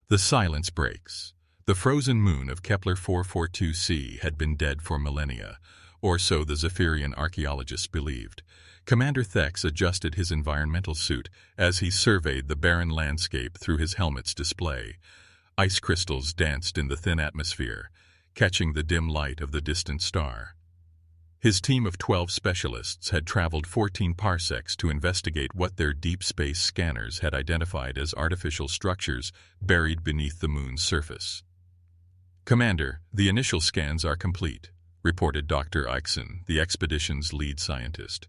The silence breaks. The frozen moon of Kepler 442c had been dead for millennia, or so the Zephyrian archaeologists believed. Commander Thex adjusted his environmental suit as he surveyed the barren landscape through his helmet's display. Ice crystals danced in the thin atmosphere, catching the dim light of the distant star. His team of 12 specialists had traveled 14 parsecs to investigate what their deep space scanners had identified as artificial structures buried beneath the moon's surface. "Commander, the initial scans are complete," reported Dr. Eichson, the expedition's lead scientist.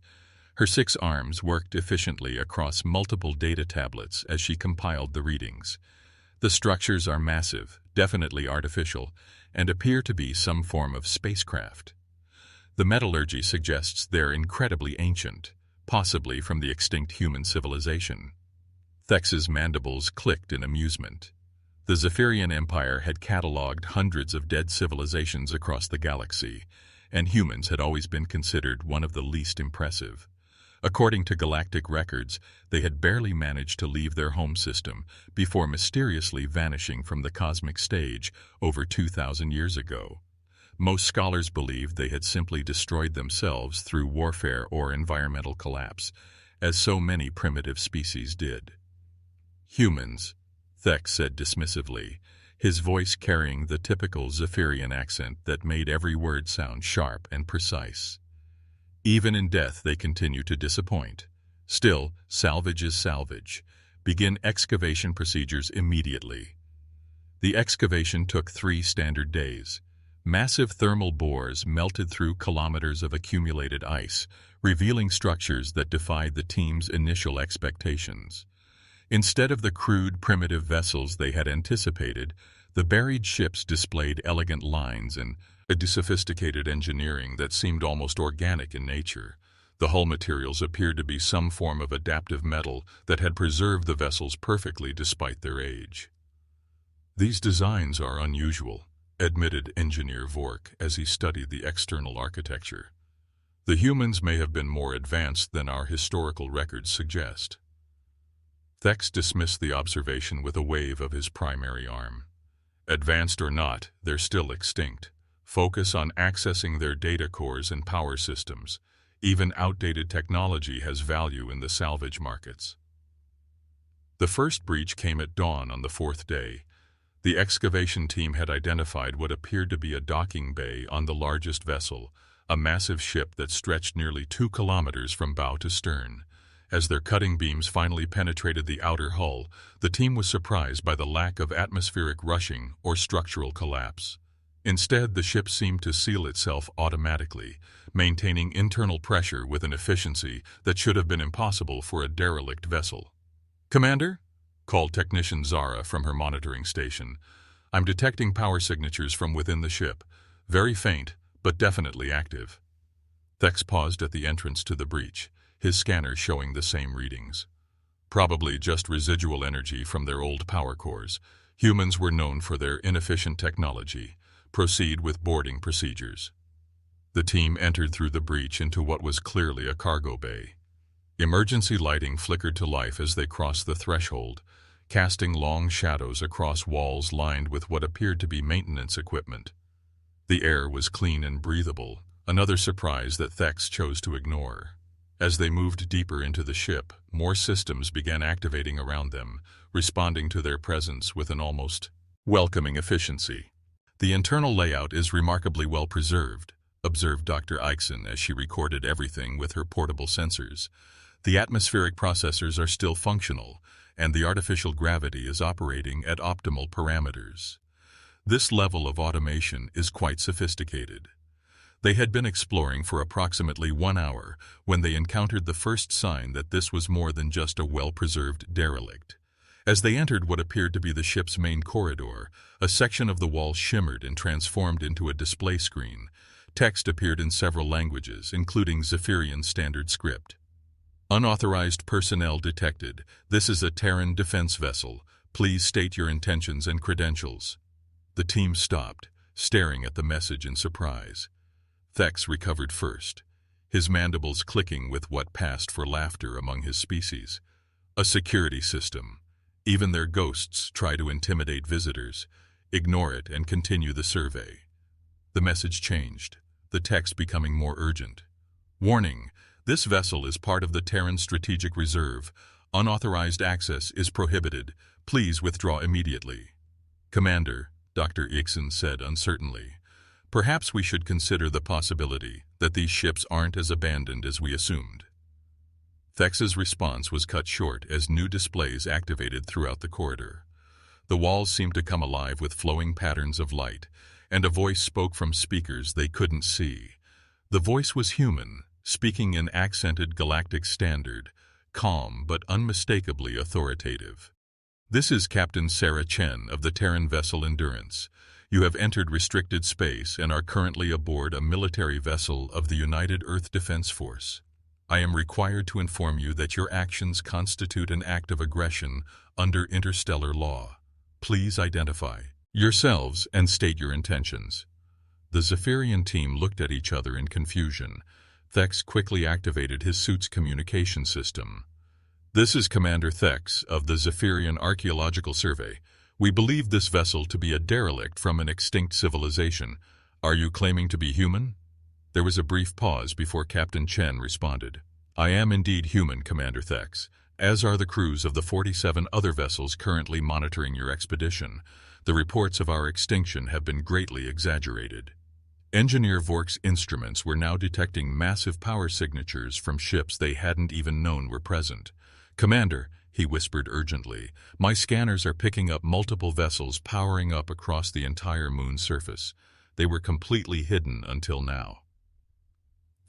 Her 6 arms worked efficiently across multiple data tablets as she compiled the readings. The structures are massive, definitely artificial, and appear to be some form of spacecraft. The metallurgy suggests they're incredibly ancient, possibly from the extinct human civilization. Thex's mandibles clicked in amusement. The Zephyrian Empire had catalogued hundreds of dead civilizations across the galaxy, and humans had always been considered one of the least impressive. According to galactic records, they had barely managed to leave their home system before mysteriously vanishing from the cosmic stage over 2,000 years ago. Most scholars believed they had simply destroyed themselves through warfare or environmental collapse, as so many primitive species did. "Humans," Thex said dismissively, his voice carrying the typical Zephyrian accent that made every word sound sharp and precise. "Even in death they continue to disappoint. Still, salvage is salvage. Begin excavation procedures immediately." The excavation took 3 standard days. Massive thermal bores melted through kilometers of accumulated ice, revealing structures that defied the team's initial expectations. Instead of the crude, primitive vessels they had anticipated, the buried ships displayed elegant lines and a sophisticated engineering that seemed almost organic in nature. The hull materials appeared to be some form of adaptive metal that had preserved the vessels perfectly despite their age. "These designs are unusual," admitted Engineer Vork as he studied the external architecture. "The humans may have been more advanced than our historical records suggest." Thex dismissed the observation with a wave of his primary arm. "Advanced or not, they're still extinct. Focus on accessing their data cores and power systems. Even outdated technology has value in the salvage markets." The first breach came at dawn on the 4th day. The excavation team had identified what appeared to be a docking bay on the largest vessel, a massive ship that stretched nearly 2 kilometers from bow to stern. As their cutting beams finally penetrated the outer hull, the team was surprised by the lack of atmospheric rushing or structural collapse. Instead, the ship seemed to seal itself automatically, maintaining internal pressure with an efficiency that should have been impossible for a derelict vessel. "Commander?" called Technician Zara from her monitoring station. "I'm detecting power signatures from within the ship. Very faint, but definitely active." Thex paused at the entrance to the breach, his scanner showing the same readings. "Probably just residual energy from their old power cores. Humans were known for their inefficient technology. Proceed with boarding procedures." The team entered through the breach into what was clearly a cargo bay. Emergency lighting flickered to life as they crossed the threshold, casting long shadows across walls lined with what appeared to be maintenance equipment. The air was clean and breathable, another surprise that Thex chose to ignore. As they moved deeper into the ship, more systems began activating around them, responding to their presence with an almost welcoming efficiency. "The internal layout is remarkably well preserved," observed Dr. Eichson as she recorded everything with her portable sensors. "The atmospheric processors are still functional, and the artificial gravity is operating at optimal parameters. This level of automation is quite sophisticated." They had been exploring for approximately 1 hour when they encountered the first sign that this was more than just a well-preserved derelict. As they entered what appeared to be the ship's main corridor, a section of the wall shimmered and transformed into a display screen. Text appeared in several languages, including Zephyrian standard script. "Unauthorized personnel detected. This is a Terran defense vessel. Please state your intentions and credentials." The team stopped, staring at the message in surprise. Thex recovered first, his mandibles clicking with what passed for laughter among his species. "A security system. Even their ghosts try to intimidate visitors. Ignore it and continue the survey. The message changed, the text becoming more urgent. Warning, this vessel is part of the Terran Strategic Reserve. Unauthorized access is prohibited. Please withdraw immediately. Commander, Dr. Ixon said uncertainly, perhaps we should consider the possibility that these ships aren't as abandoned as we assumed. Thex's response was cut short as new displays activated throughout the corridor. The walls seemed to come alive with flowing patterns of light, and a voice spoke from speakers they couldn't see. The voice was human, speaking in accented galactic standard, calm but unmistakably authoritative. This is Captain Sarah Chen of the Terran vessel Endurance. You have entered restricted space and are currently aboard a military vessel of the United Earth Defense Force. I am required to inform you that your actions constitute an act of aggression under interstellar law. Please identify yourselves and state your intentions. The Zephyrian team looked at each other in confusion. Thex quickly activated his suit's communication system. This is Commander Thex of the Zephyrian Archaeological Survey. We believe this vessel to be a derelict from an extinct civilization. Are you claiming to be human? There was a brief pause before Captain Chen responded. I am indeed human, Commander Thex, as are the crews of the 47 other vessels currently monitoring your expedition. The reports of our extinction have been greatly exaggerated. Engineer Vork's instruments were now detecting massive power signatures from ships they hadn't even known were present. Commander, he whispered urgently, my scanners are picking up multiple vessels powering up across the entire moon's surface. They were completely hidden until now.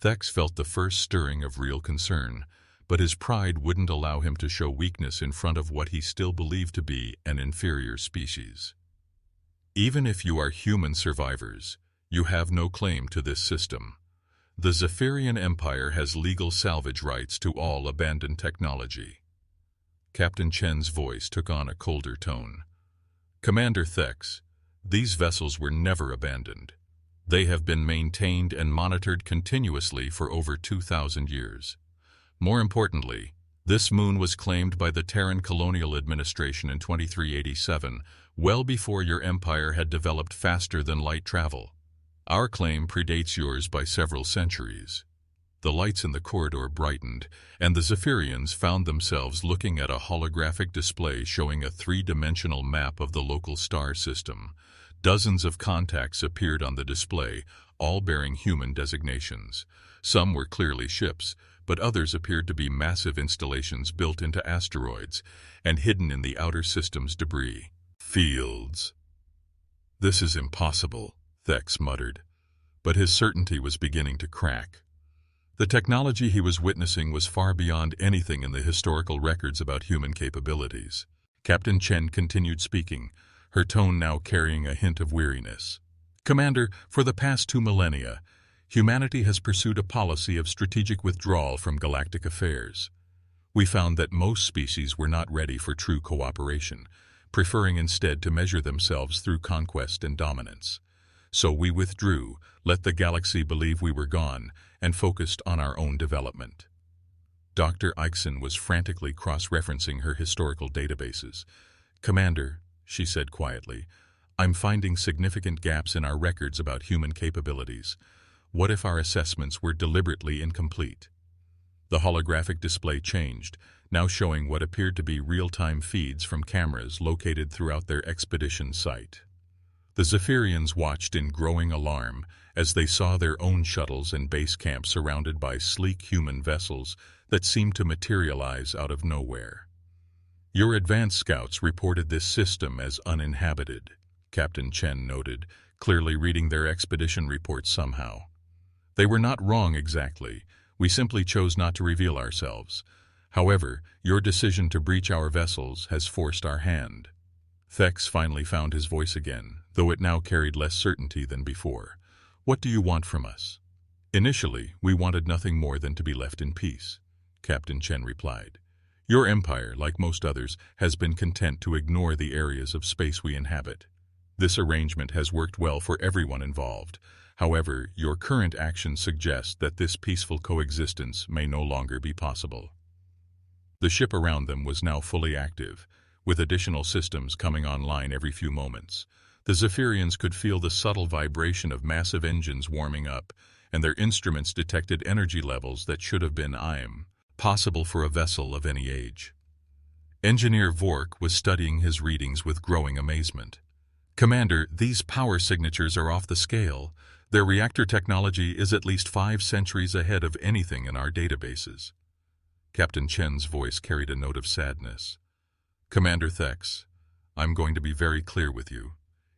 Thex felt the first stirring of real concern, but his pride wouldn't allow him to show weakness in front of what he still believed to be an inferior species. Even if you are human survivors, you have no claim to this system. The Zephyrian Empire has legal salvage rights to all abandoned technology. Captain Chen's voice took on a colder tone. Commander Thex, these vessels were never abandoned. They have been maintained and monitored continuously for over 2,000 years. More importantly, this moon was claimed by the Terran Colonial Administration in 2387, well before your empire had developed faster-than-light travel. Our claim predates yours by several centuries. The lights in the corridor brightened, and the Zephyrians found themselves looking at a holographic display showing a three-dimensional map of the local star system. Dozens of contacts appeared on the display, all bearing human designations. Some were clearly ships, but others appeared to be massive installations built into asteroids and hidden in the outer system's debris. Fields. This is impossible, Thex muttered, but his certainty was beginning to crack. The technology he was witnessing was far beyond anything in the historical records about human capabilities. Captain Chen continued speaking, her tone now carrying a hint of weariness. Commander, for the past 2 millennia, humanity has pursued a policy of strategic withdrawal from galactic affairs. We found that most species were not ready for true cooperation, preferring instead to measure themselves through conquest and dominance. So we withdrew, let the galaxy believe we were gone, and focused on our own development. Dr. Ixon was frantically cross-referencing her historical databases. Commander, she said quietly, I'm finding significant gaps in our records about human capabilities. What if our assessments were deliberately incomplete? The holographic display changed, now showing what appeared to be real-time feeds from cameras located throughout their expedition site. The Zephyrians watched in growing alarm as they saw their own shuttles and base camp surrounded by sleek human vessels that seemed to materialize out of nowhere. Your advanced scouts reported this system as uninhabited, Captain Chen noted, clearly reading their expedition reports somehow. They were not wrong exactly. We simply chose not to reveal ourselves. However, your decision to breach our vessels has forced our hand. Thex finally found his voice again, though it now carried less certainty than before. What do you want from us? Initially, we wanted nothing more than to be left in peace, Captain Chen replied. Your empire, like most others, has been content to ignore the areas of space we inhabit. This arrangement has worked well for everyone involved. However, your current actions suggest that this peaceful coexistence may no longer be possible. The ship around them was now fully active. with additional systems coming online every few moments. The Zephyrians could feel the subtle vibration of massive engines warming up, and their instruments detected energy levels that should have been possible for a vessel of any age. Engineer Vork was studying his readings with growing amazement. "Commander, these power signatures are off the scale. Their reactor technology is at least 5 centuries ahead of anything in our databases." Captain Chen's voice carried a note of sadness. "Commander Thex, I'm going to be very clear with you.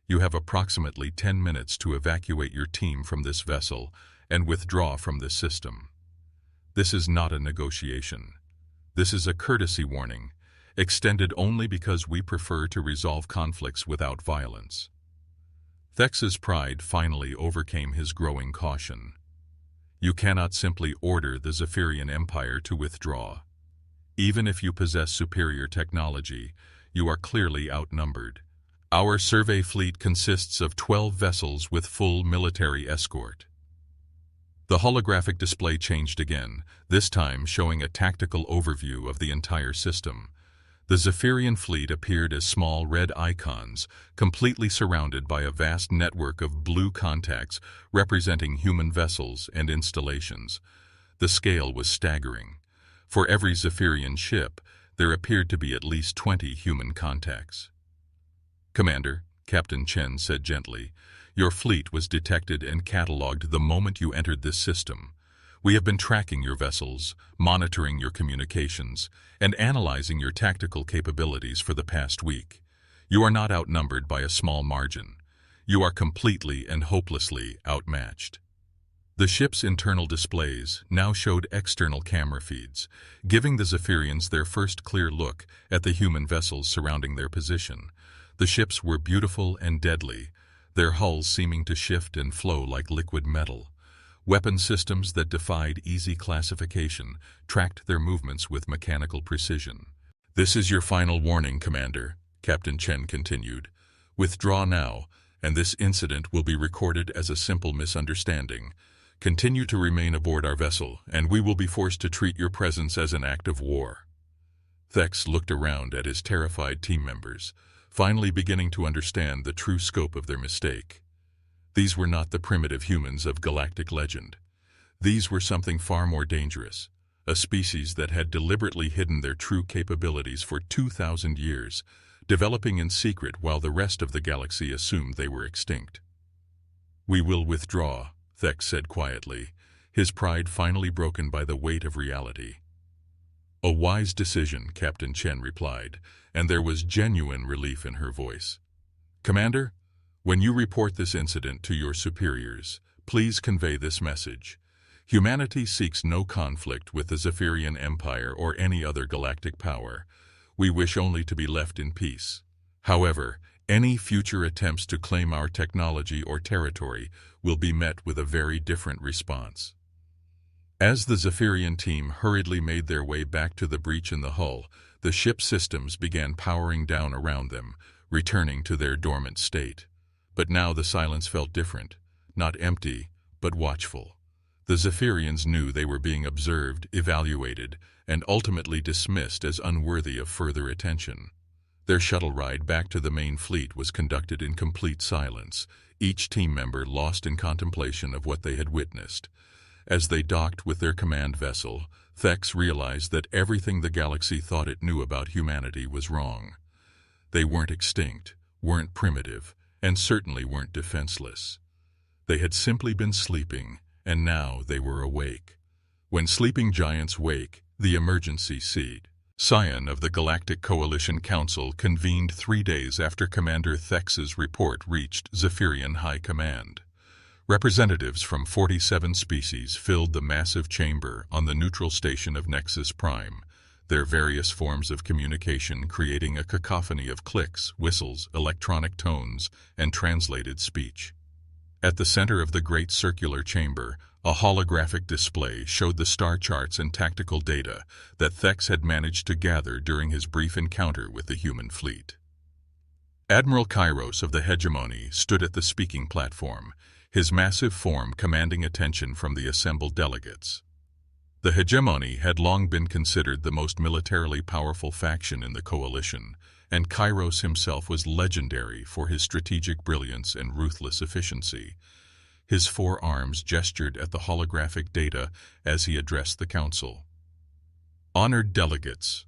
You have approximately 10 minutes to evacuate your team from this vessel and withdraw from this system. This is not a negotiation. This is a courtesy warning, extended only because we prefer to resolve conflicts without violence." Thex's pride finally overcame his growing caution. You cannot simply order the Zephyrian Empire to withdraw. Even if you possess superior technology, you are clearly outnumbered. Our survey fleet consists of 12 vessels with full military escort. The holographic display changed again, this time showing a tactical overview of the entire system. The Zephyrian fleet appeared as small red icons, completely surrounded by a vast network of blue contacts representing human vessels and installations. The scale was staggering. For every Zephyrian ship, there appeared to be at least 20 human contacts. "Commander," Captain Chen said gently, "your fleet was detected and catalogued the moment you entered this system. We have been tracking your vessels, monitoring your communications, and analyzing your tactical capabilities for the past week. You are not outnumbered by a small margin. You are completely and hopelessly outmatched." The ship's internal displays now showed external camera feeds, giving the Zephyrians their first clear look at the human vessels surrounding their position. The ships were beautiful and deadly, their hulls seeming to shift and flow like liquid metal. Weapon systems that defied easy classification tracked their movements with mechanical precision. "This is your final warning, Commander," Captain Chen continued. "Withdraw now, and this incident will be recorded as a simple misunderstanding. Continue to remain aboard our vessel, and we will be forced to treat your presence as an act of war." Thex looked around at his terrified team members, finally beginning to understand the true scope of their mistake. These were not the primitive humans of galactic legend. These were something far more dangerous, a species that had deliberately hidden their true capabilities for 2,000 years, developing in secret while the rest of the galaxy assumed they were extinct. "We will withdraw," Thex said quietly, his pride finally broken by the weight of reality. "A wise decision," Captain Chen replied, and there was genuine relief in her voice. "Commander, when you report this incident to your superiors, please convey this message. Humanity seeks no conflict with the Zephyrian Empire or any other galactic power. We wish only to be left in peace. However, any future attempts to claim our technology or territory will be met with a very different response." As the Zephyrian team hurriedly made their way back to the breach in the hull, the ship's systems began powering down around them, returning to their dormant state. But now the silence felt different, not empty, but watchful. The Zephyrians knew they were being observed, evaluated, and ultimately dismissed as unworthy of further attention. Their shuttle ride back to the main fleet was conducted in complete silence, each team member lost in contemplation of what they had witnessed. As they docked with their command vessel, Thex realized that everything the galaxy thought it knew about humanity was wrong. They weren't extinct, weren't primitive, and certainly weren't defenseless. They had simply been sleeping, and now they were awake. When sleeping giants wake, the emergency seat. Scion of the Galactic Coalition Council convened 3 days after Commander Thex's report reached Zephyrian High Command. Representatives from 47 species filled the massive chamber on the neutral station of Nexus Prime, their various forms of communication creating a cacophony of clicks, whistles, electronic tones, and translated speech. At the center of the great circular chamber, a holographic display showed the star charts and tactical data that Thex had managed to gather during his brief encounter with the human fleet. Admiral Kairos of the Hegemony stood at the speaking platform, his massive form commanding attention from the assembled delegates. The Hegemony had long been considered the most militarily powerful faction in the coalition, and Kairos himself was legendary for his strategic brilliance and ruthless efficiency. His four arms gestured at the holographic data as he addressed the council. "Honored delegates,"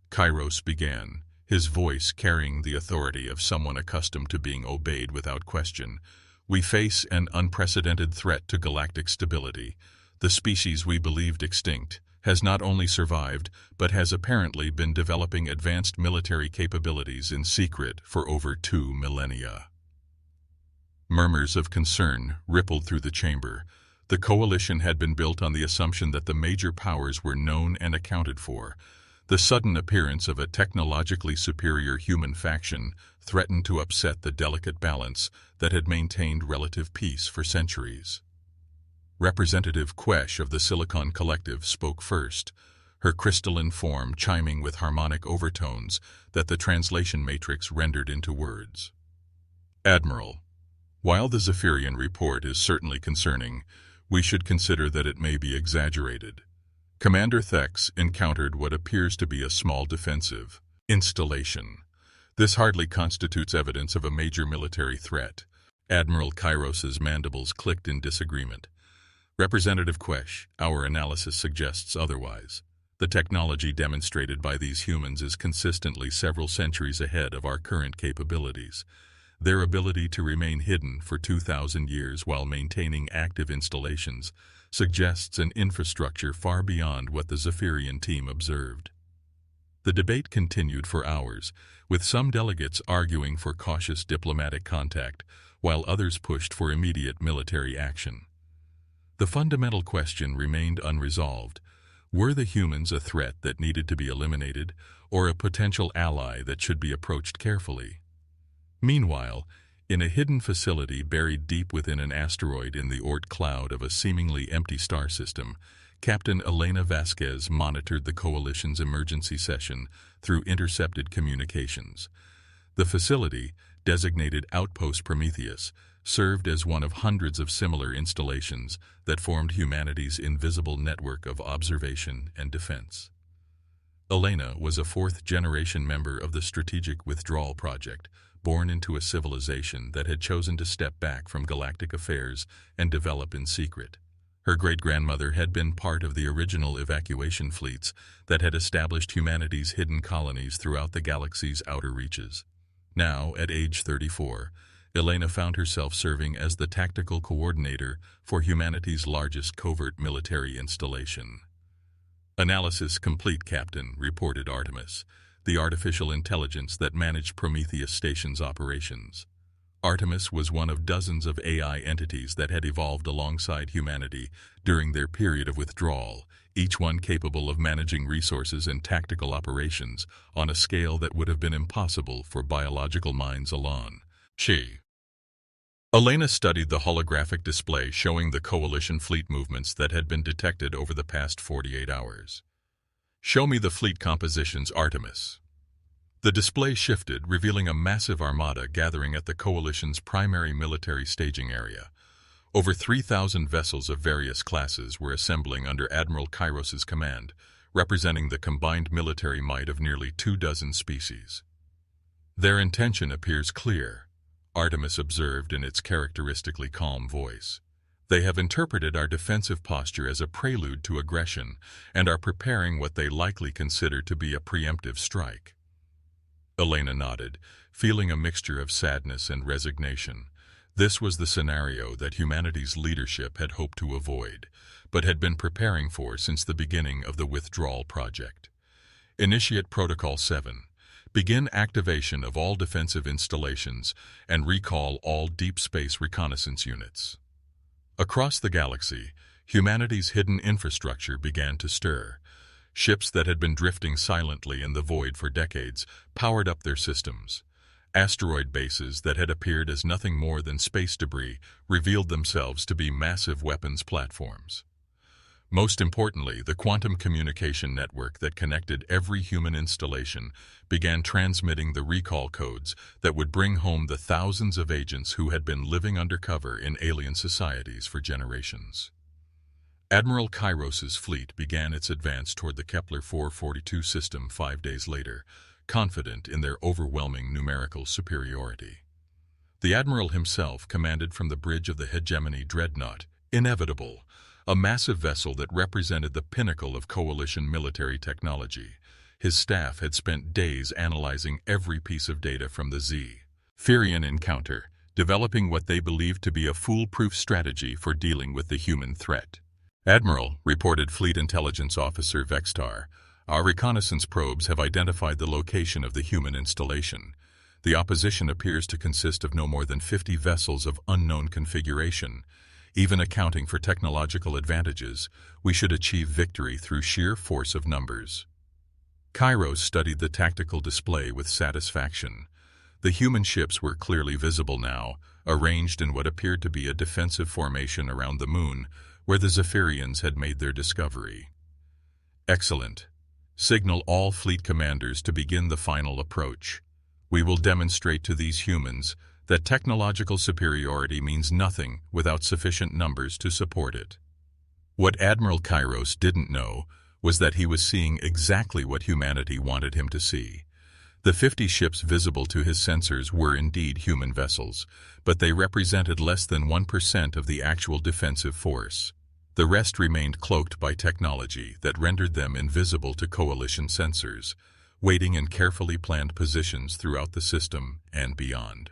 Kairos began, his voice carrying the authority of someone accustomed to being obeyed without question. "We face an unprecedented threat to galactic stability. The species we believed extinct has not only survived, but has apparently been developing advanced military capabilities in secret for over 2 millennia. Murmurs of concern rippled through the chamber. The coalition had been built on the assumption that the major powers were known and accounted for. The sudden appearance of a technologically superior human faction threatened to upset the delicate balance that had maintained relative peace for centuries. Representative Quesh of the Silicon Collective spoke first, her crystalline form chiming with harmonic overtones that the translation matrix rendered into words. "Admiral, while the Zephyrian report is certainly concerning, we should consider that it may be exaggerated. Commander Thex encountered what appears to be a small defensive installation. This hardly constitutes evidence of a major military threat." Admiral Kairos's mandibles clicked in disagreement. "Representative Quesh, our analysis suggests otherwise. The technology demonstrated by these humans is consistently several centuries ahead of our current capabilities. Their ability to remain hidden for 2,000 years while maintaining active installations suggests an infrastructure far beyond what the Zephyrian team observed." The debate continued for hours, with some delegates arguing for cautious diplomatic contact, while others pushed for immediate military action. The fundamental question remained unresolved. Were the humans a threat that needed to be eliminated, or a potential ally that should be approached carefully? Meanwhile, in a hidden facility buried deep within an asteroid in the Oort cloud of a seemingly empty star system, Captain Elena Vasquez monitored the Coalition's emergency session through intercepted communications. The facility, designated Outpost Prometheus, served as one of hundreds of similar installations that formed humanity's invisible network of observation and defense. Elena was a fourth-generation member of the Strategic Withdrawal Project, born into a civilization that had chosen to step back from galactic affairs and develop in secret. Her great-grandmother had been part of the original evacuation fleets that had established humanity's hidden colonies throughout the galaxy's outer reaches. Now, at age 34, Elena found herself serving as the tactical coordinator for humanity's largest covert military installation. "Analysis complete, Captain," reported Artemis, the artificial intelligence that managed Prometheus Station's operations. Artemis was one of dozens of AI entities that had evolved alongside humanity during their period of withdrawal, each one capable of managing resources and tactical operations on a scale that would have been impossible for biological minds alone. Elena studied the holographic display showing the Coalition fleet movements that had been detected over the past 48 hours. "Show me the fleet compositions, Artemis." The display shifted, revealing a massive armada gathering at the Coalition's primary military staging area. Over 3,000 vessels of various classes were assembling under Admiral Kairos's command, representing the combined military might of nearly 24 species. "Their intention appears clear," Artemis observed in its characteristically calm voice. "They have interpreted our defensive posture as a prelude to aggression and are preparing what they likely consider to be a preemptive strike." Elena nodded, feeling a mixture of sadness and resignation. This was the scenario that humanity's leadership had hoped to avoid, but had been preparing for since the beginning of the withdrawal project. "Initiate Protocol 7. Begin activation of all defensive installations and recall all deep space reconnaissance units." Across the galaxy, humanity's hidden infrastructure began to stir. Ships that had been drifting silently in the void for decades powered up their systems. Asteroid bases that had appeared as nothing more than space debris revealed themselves to be massive weapons platforms. Most importantly, the quantum communication network that connected every human installation began transmitting the recall codes that would bring home the thousands of agents who had been living undercover in alien societies for generations. Admiral Kairos's fleet began its advance toward the Kepler 442 system 5 days later, confident in their overwhelming numerical superiority. The admiral himself commanded from the bridge of the hegemony dreadnought, Inevitable, a massive vessel that represented the pinnacle of coalition military technology. His staff had spent days analyzing every piece of data from the Zephyrian encounter, developing what they believed to be a foolproof strategy for dealing with the human threat. "Admiral," reported Fleet Intelligence Officer Vextar, "our reconnaissance probes have identified the location of the human installation. The opposition appears to consist of no more than 50 vessels of unknown configuration. Even accounting for technological advantages, we should achieve victory through sheer force of numbers." Kairos studied the tactical display with satisfaction. The human ships were clearly visible now, arranged in what appeared to be a defensive formation around the moon, where the Zephyrians had made their discovery. "Excellent. Signal all fleet commanders to begin the final approach. We will demonstrate to these humans that technological superiority means nothing without sufficient numbers to support it." What Admiral Kairos didn't know was that he was seeing exactly what humanity wanted him to see. The 50 ships visible to his sensors were indeed human vessels, but they represented less than 1% of the actual defensive force. The rest remained cloaked by technology that rendered them invisible to coalition sensors, waiting in carefully planned positions throughout the system and beyond.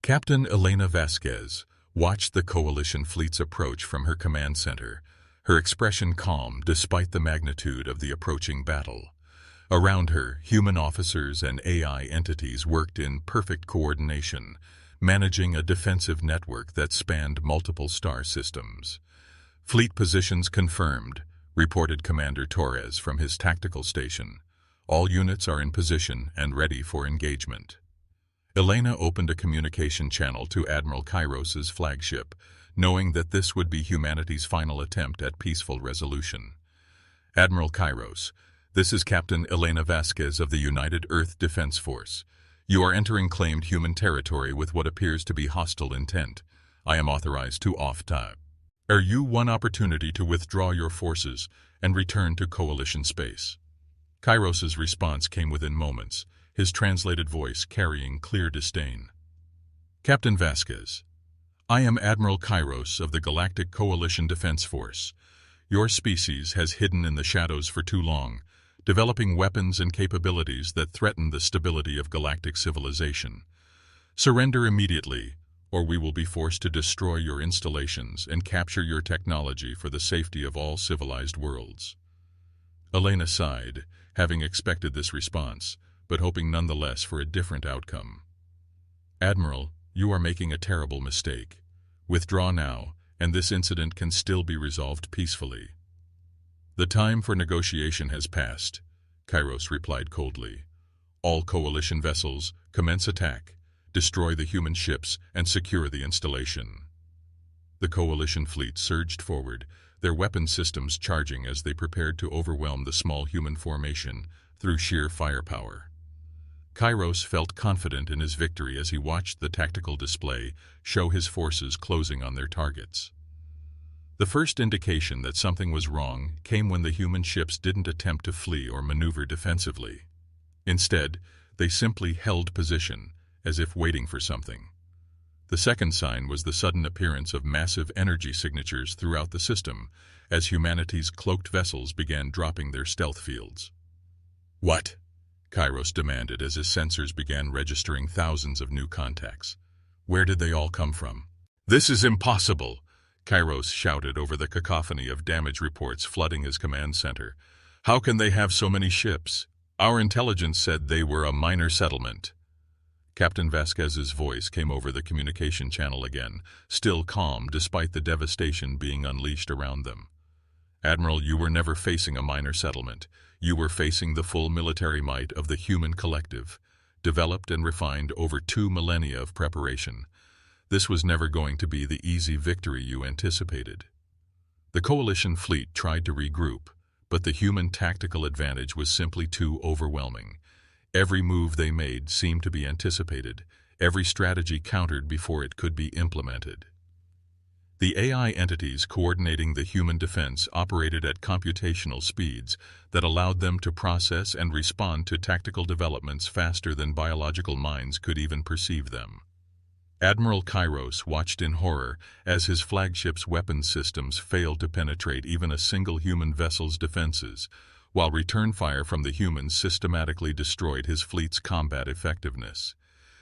Captain Elena Vasquez watched the coalition fleet's approach from her command center, her expression calm despite the magnitude of the approaching battle. Around her, human officers and AI entities worked in perfect coordination, managing a defensive network that spanned multiple star systems. "Fleet positions confirmed," reported Commander Torres from his tactical station. "All units are in position and ready for engagement." Elena opened a communication channel to Admiral Kairos's flagship, knowing that this would be humanity's final attempt at peaceful resolution. "Admiral Kairos, this is Captain Elena Vasquez of the United Earth Defense Force. You are entering claimed human territory with what appears to be hostile intent. I am authorized to off-time. You one opportunity to withdraw your forces and return to coalition space." Kairos's response came within moments, his translated voice carrying clear disdain. "Captain Vasquez, I am Admiral Kairos of the Galactic Coalition Defense Force. Your species has hidden in the shadows for too long, developing weapons and capabilities that threaten the stability of galactic civilization. Surrender immediately, or we will be forced to destroy your installations and capture your technology for the safety of all civilized worlds." Elena sighed, having expected this response, but hoping nonetheless for a different outcome. "Admiral, you are making a terrible mistake. Withdraw now, and this incident can still be resolved peacefully." "The time for negotiation has passed," Kairos replied coldly. "All coalition vessels, commence attack, destroy the human ships, and secure the installation." The coalition fleet surged forward, their weapon systems charging as they prepared to overwhelm the small human formation through sheer firepower. Kairos felt confident in his victory as he watched the tactical display show his forces closing on their targets. The first indication that something was wrong came when the human ships didn't attempt to flee or maneuver defensively. Instead, they simply held position, as if waiting for something. The second sign was the sudden appearance of massive energy signatures throughout the system, as humanity's cloaked vessels began dropping their stealth fields. "What?" Kairos demanded as his sensors began registering thousands of new contacts. "Where did they all come from?" "This is impossible," Kairos shouted over the cacophony of damage reports flooding his command center. "How can they have so many ships? Our intelligence said they were a minor settlement." Captain Vasquez's voice came over the communication channel again, still calm despite the devastation being unleashed around them. "Admiral, you were never facing a minor settlement. You were facing the full military might of the human collective, developed and refined over 2 millennia of preparation. This was never going to be the easy victory you anticipated." The coalition fleet tried to regroup, but the human tactical advantage was simply too overwhelming. Every move they made seemed to be anticipated, every strategy countered before it could be implemented. The AI entities coordinating the human defense operated at computational speeds that allowed them to process and respond to tactical developments faster than biological minds could even perceive them. Admiral Kairos watched in horror as his flagship's weapons systems failed to penetrate even a single human vessel's defenses, while return fire from the humans systematically destroyed his fleet's combat effectiveness.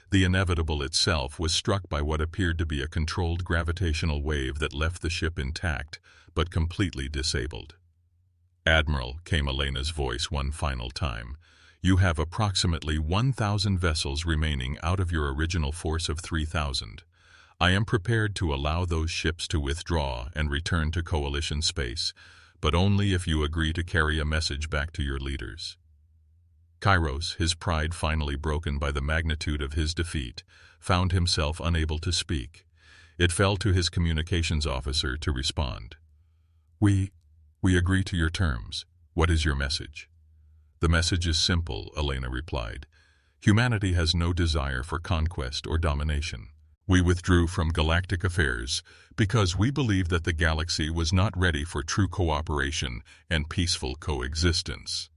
The inevitable itself was struck by what appeared to be a controlled gravitational wave that left the ship intact, but completely disabled. "Admiral," came Elena's voice one final time, "you have approximately 1,000 vessels remaining out of your original force of 3,000. I am prepared to allow those ships to withdraw and return to Coalition space, but only if you agree to carry a message back to your leaders." Kairos, his pride finally broken by the magnitude of his defeat, found himself unable to speak. It fell to his communications officer to respond. We agree to your terms. What is your message?" "The message is simple," Elena replied. "Humanity has no desire for conquest or domination. We withdrew from galactic affairs because we believed that the galaxy was not ready for true cooperation and peaceful coexistence.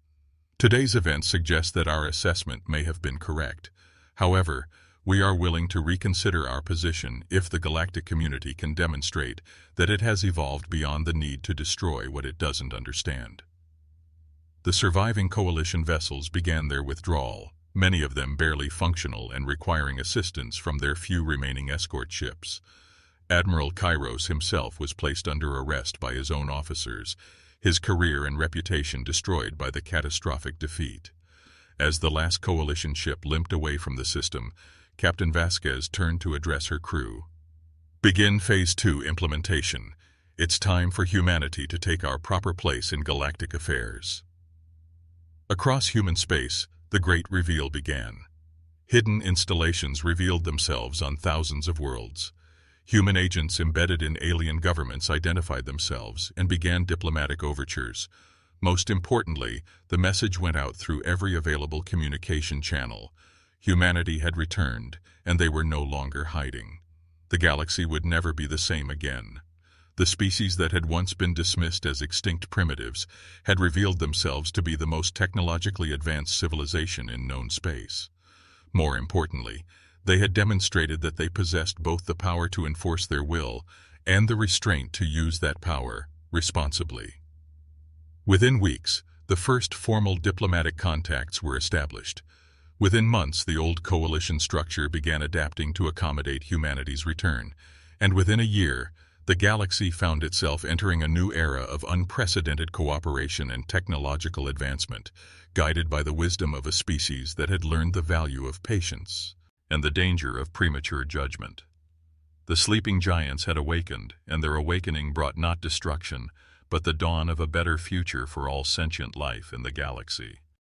Today's events suggest that our assessment may have been correct. However, we are willing to reconsider our position if the galactic community can demonstrate that it has evolved beyond the need to destroy what it doesn't understand." The surviving Coalition vessels began their withdrawal, many of them barely functional and requiring assistance from their few remaining escort ships. Admiral Kairos himself was placed under arrest by his own officers, his career and reputation destroyed by the catastrophic defeat. As the last Coalition ship limped away from the system, Captain Vasquez turned to address her crew. "Begin Phase 2 implementation. It's time for humanity to take our proper place in galactic affairs." Across human space, the great reveal began. Hidden installations revealed themselves on thousands of worlds. Human agents embedded in alien governments identified themselves and began diplomatic overtures. Most importantly, the message went out through every available communication channel. Humanity had returned, and they were no longer hiding. The galaxy would never be the same again. The species that had once been dismissed as extinct primitives had revealed themselves to be the most technologically advanced civilization in known space. More importantly, they had demonstrated that they possessed both the power to enforce their will and the restraint to use that power responsibly. Within weeks, the first formal diplomatic contacts were established. Within months, the old Coalition structure began adapting to accommodate humanity's return, and within a year, the galaxy found itself entering a new era of unprecedented cooperation and technological advancement, guided by the wisdom of a species that had learned the value of patience and the danger of premature judgment. The sleeping giants had awakened, and their awakening brought not destruction, but the dawn of a better future for all sentient life in the galaxy.